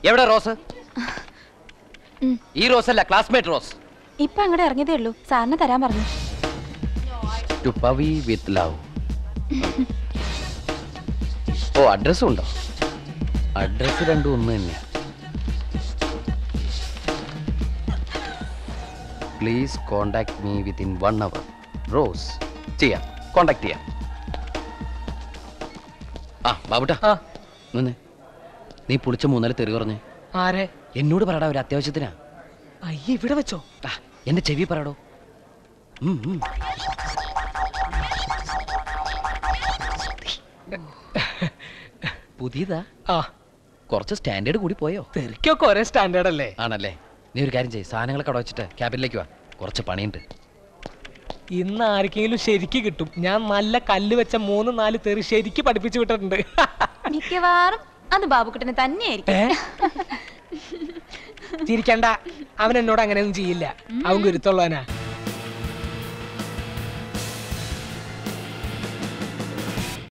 എവിടെ റോസ്? ഈ റോസ് അല്ല, ക്ലാസ്മേറ്റ് റോസ്. ഇപ്പൊ അങ്ങോട്ട് ഇറങ്ങിയതേ ഉള്ളൂ, സാറിന് തരാൻ പറഞ്ഞു. To Pavi with love. ഓ, അഡ്രസ്സും ഉണ്ടോ? അഡ്രസ് രണ്ടും ഒന്ന് തന്നെയാ. Please contact me within 1 hour. Rose. ചെയ്യാം, കോണ്ടാക്ട് ചെയ്യാം. ആ ബാബുട്ടാ, നിന്ന്. നീ പുളിച്ച 3 തെറി പറഞ്ഞേ. ആരെ? എന്നോട് പറയടാ, ഒരു അത്യാവശ്യത്തിനാ. അയ്യ, ഇവിടെ വെച്ചോ. എന്റെ ചെവി പറയടോ. പുതിയതാ? കുറച്ച് സ്റ്റാൻഡേർഡ് കൂടി പോയോ? തെറിക്കൊക്കെ ഒരേ സ്റ്റാൻഡേർഡ് അല്ലേ? ആണല്ലേ. നീ ഒരു കാര്യം ചെയ്യ്, സാധനങ്ങളൊക്കെ അവിടെ വെച്ചിട്ട് ക്യാബിനിലേക്ക് വാ, കുറച്ച് പണിയുണ്ട്. ഇന്ന് ആർക്കെങ്കിലും ശരിക്ക് കിട്ടും. ഞാൻ നല്ല കല്ല് വെച്ച 3-4 തെറി ശരിക്ക് പഠിപ്പിച്ചു വിട്ടിട്ടുണ്ട്. മിക്കവാറും അത് ബാബുക്കുട്ടനെ തന്നെയായിരിക്കും. ചിരിക്കണ്ട, അവൻ എന്നോട് അങ്ങനെയൊന്നും ചെയ്യില്ല. അവൻ ഗുരുത്തുള്ളവനാ.